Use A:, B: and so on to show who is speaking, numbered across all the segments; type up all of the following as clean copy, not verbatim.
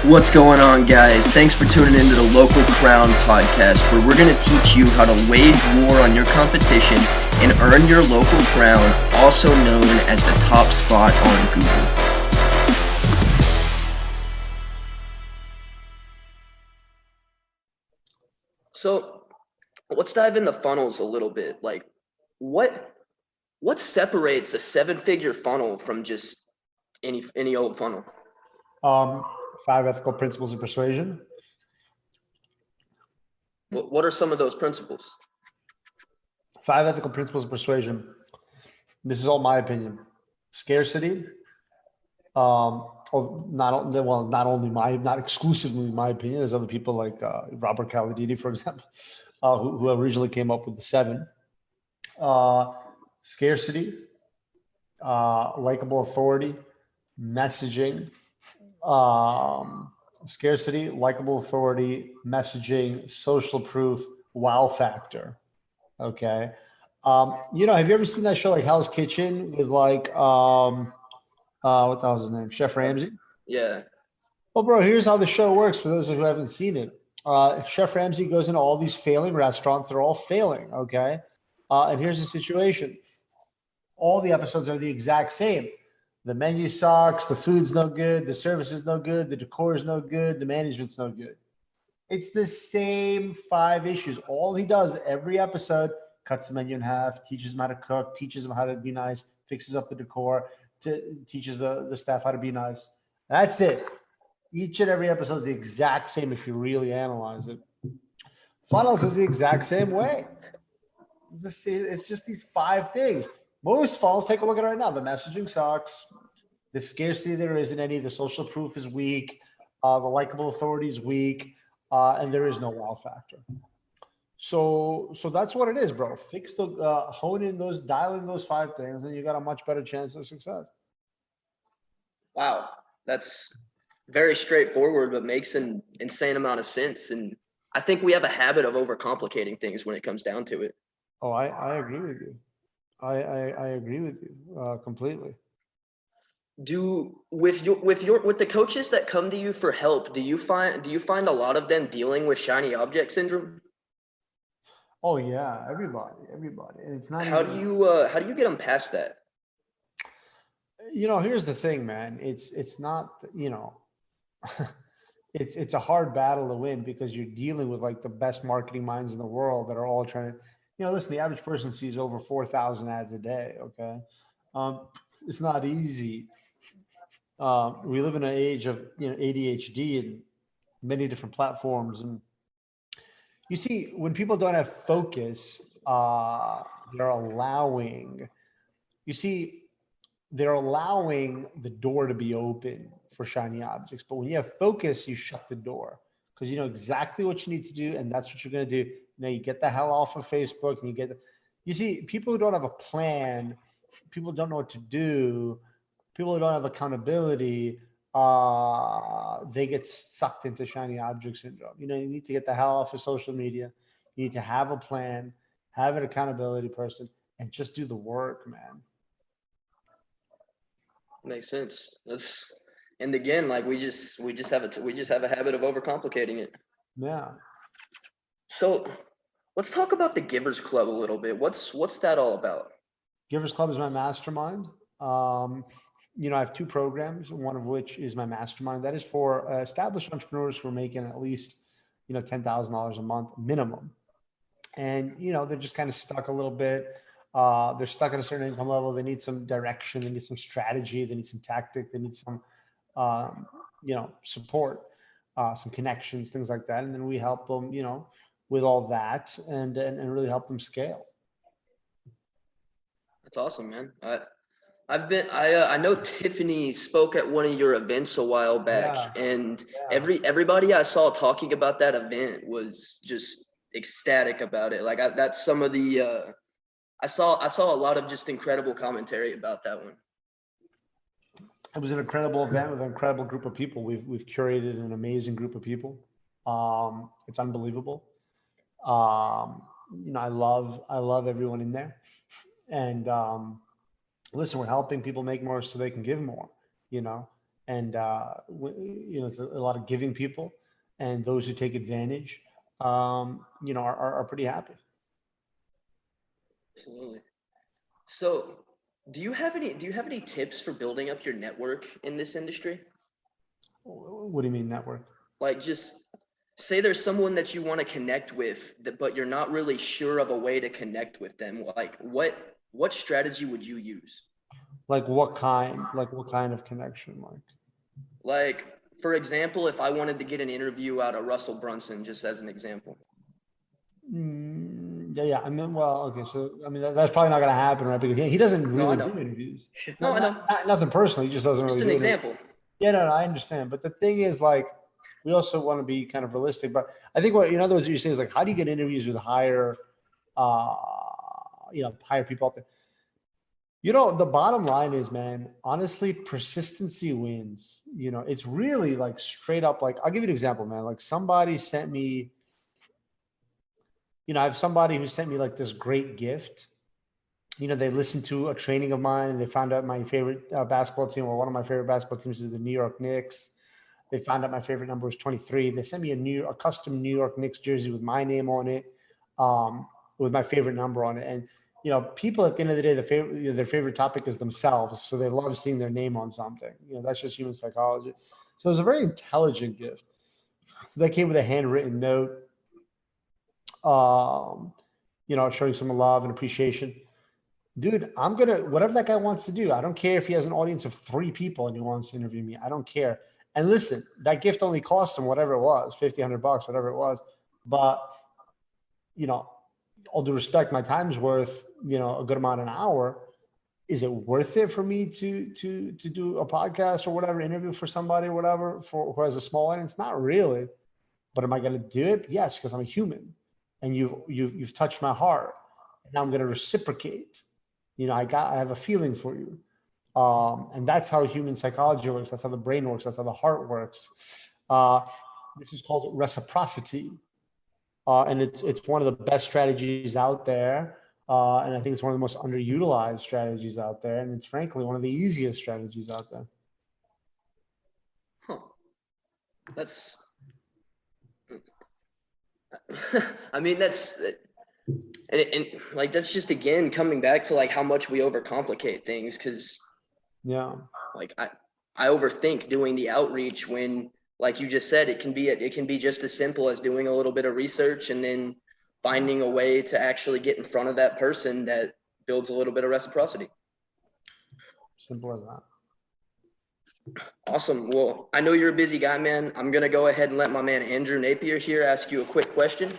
A: What's going on, guys? Thanks for tuning into the Local Crown podcast, where we're going to teach you how to wage war on your competition and earn your local crown, also known as the top spot on Google. So let's dive into funnels a little bit. Like, what separates a seven-figure funnel from just any old funnel?
B: 5 ethical principles of persuasion.
A: What are some of those principles?
B: 5 ethical principles of persuasion. This is all my opinion. Scarcity. Not exclusively my opinion. There's other people like Robert Caladini, for example, who originally came up with the 7. Scarcity, likable authority, messaging. Scarcity, likable authority, messaging, social proof, wow factor. Okay. Have you ever seen that show like Hell's Kitchen with like what the hell's his name? Chef Ramsay?
A: Yeah.
B: Well, bro, here's how the show works for those who haven't seen it. Chef Ramsay goes into all these failing restaurants. They're all failing. Okay. And here's the situation. All the episodes are the exact same. The menu sucks, the food's no good, the service is no good, the decor is no good, the management's no good. It's the same 5 issues. All he does every episode, cuts the menu in half, teaches them how to cook, teaches them how to be nice, fixes up the decor, teaches the staff how to be nice. That's it. Each and every episode is the exact same if you really analyze it. Funnels is the exact same way. It's just these 5 things. Most funnels, take a look at it right now. The messaging sucks. The scarcity, there isn't any. The social proof is weak. The likable authority is weak. And there is no wow factor. So that's what it is, bro. Fix the, hone in those, dial in those 5 things, and you got a much better chance of success.
A: Wow. That's very straightforward, but makes an insane amount of sense. And I think we have a habit of overcomplicating things when it comes down to it.
B: Oh, I agree with you. I agree with you completely.
A: With the coaches that come to you for help, do you find a lot of them dealing with shiny object syndrome?
B: Oh yeah, everybody, and it's not.
A: How do you get them past that?
B: Here's the thing, man. It's not. It's a hard battle to win because you're dealing with like the best marketing minds in the world that are all trying to. Listen, the average person sees over 4,000 ads a day. Okay. It's not easy. We live in an age of, ADHD and many different platforms. And you see, when people don't have focus, they're allowing the door to be open for shiny objects. But when you have focus, you shut the door because you know exactly what you need to do. And that's what you're going to do. You get the hell off of Facebook and you see, people who don't have a plan, people who don't know what to do, people who don't have accountability, they get sucked into shiny object syndrome. You need to get the hell off of social media. You need to have a plan, have an accountability person, and just do the work, man.
A: Makes sense. And again, like we just have a habit of overcomplicating it.
B: Yeah.
A: So let's talk about the Givers Club a little bit. What's that all about?
B: Givers Club is my mastermind. I have 2 programs, one of which is my mastermind. That is for established entrepreneurs who are making at least, $10,000 a month minimum. And, they're just kind of stuck a little bit. They're stuck at a certain income level. They need some direction. They need some strategy. They need some tactic. They need some, support, some connections, things like that. And then we help them, with all that and really help them scale.
A: That's awesome, man. I know Tiffany spoke at one of your events a while back, and everybody I saw talking about that event was just ecstatic about it. Like that's some of the I saw a lot of just incredible commentary about that one.
B: It was an incredible event with an incredible group of people. We've curated an amazing group of people. It's unbelievable. I love everyone in there. And listen, we're helping people make more so they can give more, and it's a lot of giving people, and those who take advantage, are pretty happy.
A: Absolutely. So, do you have any tips for building up your network in this industry?
B: What do you mean network?
A: Like, just say there's someone that you want to connect with, but you're not really sure of a way to connect with them. Like, what strategy would you use?
B: Like what kind? Like what kind of connection?
A: Like, for example, if I wanted to get an interview out of Russell Brunson, just as an example.
B: Yeah. I mean, well, okay. So, I mean, that's probably not going to happen, right? Because he doesn't really do interviews.
A: No, I know.
B: Nothing personally. He just doesn't really do
A: an example.
B: Yeah, no, I understand. But the thing is, like, we also want to be kind of realistic. But I think in other words, what you're saying is like, how do you get interviews with higher people out there? The bottom line is, man, honestly, persistency wins. It's really like straight up, like, I'll give you an example, man. Like somebody sent me, I have somebody who sent me like this great gift. They listened to a training of mine and they found out my favorite basketball team, or one of my favorite basketball teams, is the New York Knicks. They found out my favorite number was 23. They sent me a custom New York Knicks jersey with my name on it, with my favorite number on it. And people at the end of the day, their favorite topic is themselves. So they love seeing their name on something. That's just human psychology. So it was a very intelligent gift. That came with a handwritten note, showing some love and appreciation. Dude, whatever that guy wants to do. I don't care if he has an audience of 3 people and he wants to interview me. I don't care. And listen, that gift only cost him whatever it was, $50, $100, whatever it was. But, all due respect, my time's worth, a good amount an hour. Is it worth it for me to do a podcast or whatever, interview for somebody or whatever who has a small audience? Not really. But am I going to do it? Yes, because I'm a human, and you've touched my heart, and now I'm going to reciprocate. I have a feeling for you, and that's how human psychology works. That's how the brain works. That's how the heart works. This is called reciprocity. And it's one of the best strategies out there. And I think it's one of the most underutilized strategies out there. And it's frankly one of the easiest strategies out there.
A: Huh. That's, I mean, and like, that's just, again, coming back to like how much we overcomplicate things. Cause like I overthink doing the outreach when, like you just said, it can be just as simple as doing a little bit of research and then finding a way to actually get in front of that person that builds a little bit of reciprocity.
B: Simple as that.
A: Awesome. Well, I know you're a busy guy, man. I'm going to go ahead and let my man Andrew Napier here ask you a quick question.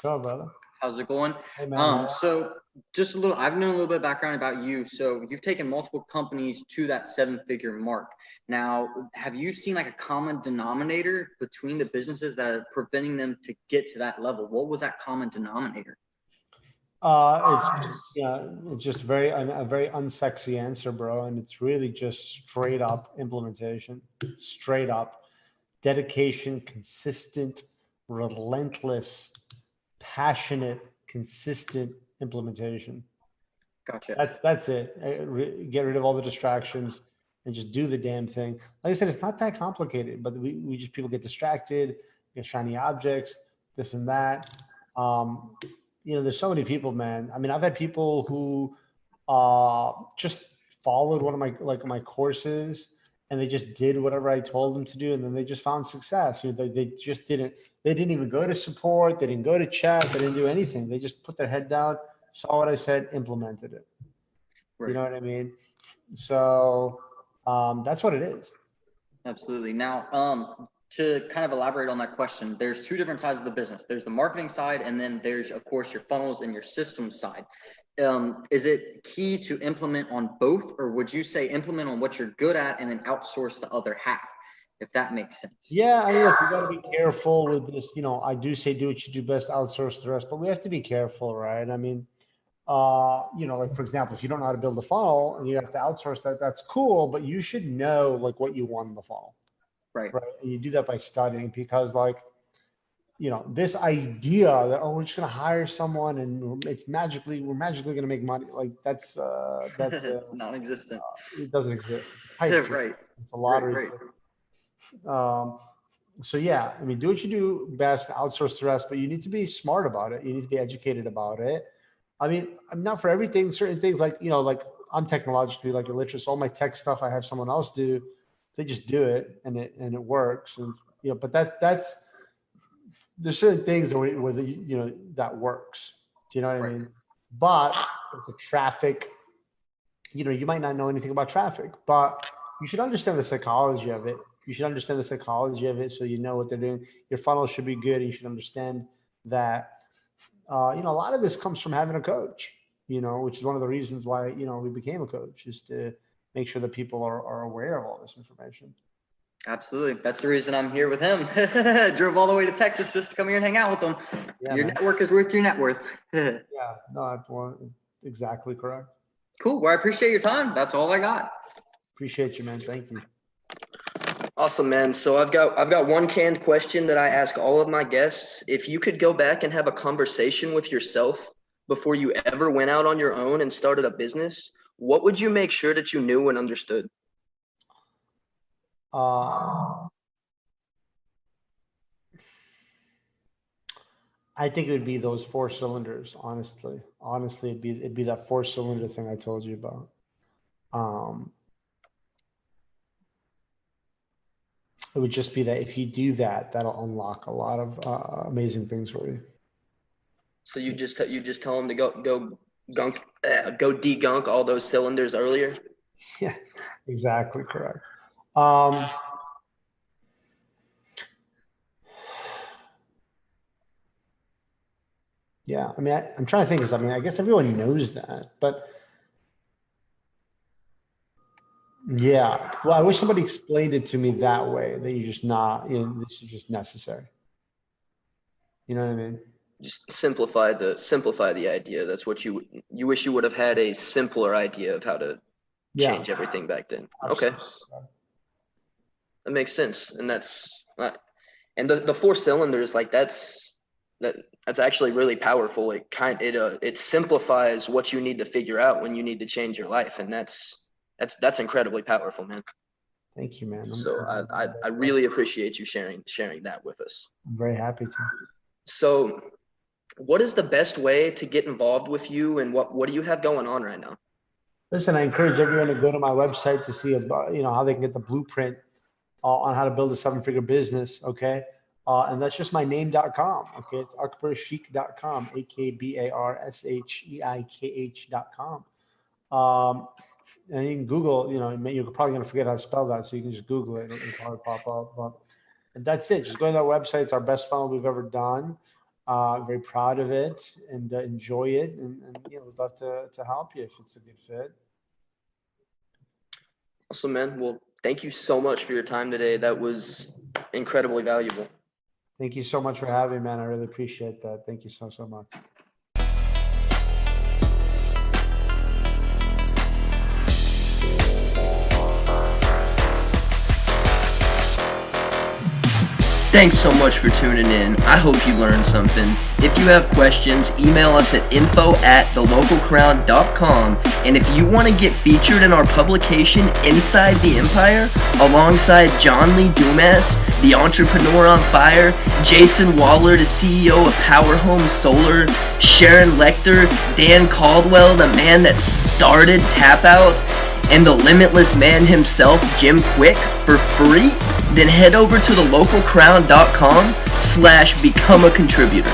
B: Go, brother.
C: How's it going?
B: Hey, man.
C: So just I've known a little bit of background about you. So you've taken multiple companies to that 7-figure mark. Now, have you seen like a common denominator between the businesses that are preventing them to get to that level? What was that common denominator?
B: It's just a very unsexy answer, bro. And it's really just straight up implementation, straight up dedication, consistent, relentless, passionate, consistent implementation.
C: Gotcha.
B: That's it. Get rid of all the distractions and just do the damn thing. Like I said, it's not that complicated, but people get distracted, get shiny objects, this and that. There's so many people, man. I mean, I've had people who just followed one of my courses, and they just did whatever I told them to do, and then they just found success. They didn't even go to support. They didn't go to chat. They didn't do anything. They just put their head down, saw what I said, implemented it. Right. You know what I mean? So that's what it is.
C: Absolutely. Now, to kind of elaborate on that question, there's 2 different sides of the business. There's the marketing side, and then there's, of course, your funnels and your system side. Is it key to implement on both, or would you say implement on what you're good at and then outsource the other half, if that makes sense?
B: Yeah, I mean, look, we got to be careful with this. I do say do what you do best, outsource the rest, but we have to be careful, right? I mean, like, for example, if you don't know how to build a funnel and you have to outsource that, that's cool, but you should know like what you want in the funnel. Right. And you do that by studying, because like, this idea that, we're just going to hire someone and we're magically going to make money. Like that's
C: non-existent.
B: It doesn't exist.
C: Right.
B: It's a lottery.
C: Right.
B: So yeah, I mean, do what you do best, outsource the rest, but you need to be smart about it. You need to be educated about it. I mean, I'm not for everything, certain things like, like I'm technologically like illiterate. So all my tech stuff I have someone else do, they just do it and it works. And, but that's, there's certain things where that works. Do you know what I mean? But it's a traffic, you might not know anything about traffic, but you should understand the psychology of it. You should understand the psychology of it so you know what they're doing. Your funnel should be good. You should understand that, a lot of this comes from having a coach, which is one of the reasons why, we became a coach, is to make sure that people are aware of all this information.
C: Absolutely. That's the reason I'm here with him. Drove all the way to Texas just to come here and hang out with him. Yeah, your network is worth your net worth.
B: Yeah, no, exactly correct.
C: Cool. Well, I appreciate your time. That's all I got.
B: Appreciate you, man. Thank you.
A: Awesome, man. So I've got one canned question that I ask all of my guests. If you could go back and have a conversation with yourself before you ever went out on your own and started a business, what would you make sure that you knew and understood?
B: I think it would be those 4 cylinders. Honestly, it'd be that 4-cylinder thing I told you about. It would just be that if you do that, that'll unlock a lot of amazing things for you.
A: So you just tell them to go degunk all those cylinders earlier.
B: Yeah, exactly correct. Yeah, I mean, I'm trying to think of something. I guess everyone knows that, but yeah. Well, I wish somebody explained it to me that way, that you're just not, this is just necessary. You know what I mean?
A: Just simplify the idea. That's what you wish you would have had a simpler idea of how to change everything back then. Absolutely. Okay. That makes sense. And that's, and the 4 cylinders, like that's actually really powerful. It simplifies what you need to figure out when you need to change your life. And that's incredibly powerful, man.
B: Thank you, man.
A: So I really appreciate you sharing that with us.
B: I'm very happy to. So
A: what is the best way to get involved with you, and what do you have going on right now?
B: Listen, I encourage everyone to go to my website to see how they can get the blueprint on how to build a 7-figure business. Okay. And that's just my name.com. Okay. It's akbarsheikh.com, AKBARSHEIKH.com. And you can Google, you're probably going to forget how to spell that. So you can just Google it. It'll probably pop up. And that's it. Just go to that website. It's our best funnel we've ever done. Very proud of it and enjoy it. And we'd love to help you if it's a good fit.
A: Awesome, man. Well, thank you so much for your time today. That was incredibly valuable.
B: Thank you so much for having me, man. I really appreciate that. Thank you so much.
A: Thanks so much for tuning in. I hope you learned something. If you have questions, email us at info@thelocalcrown.com. And if you want to get featured in our publication, Inside the Empire, alongside John Lee Dumas, the entrepreneur on fire, Jayson Waller, the CEO of Power Home Solar, Sharon Lechter, Dan Caldwell, the man that started Tap Out, and the limitless man himself, Jim Kwik, for free, then head over to thelocalcrown.com/become a contributor.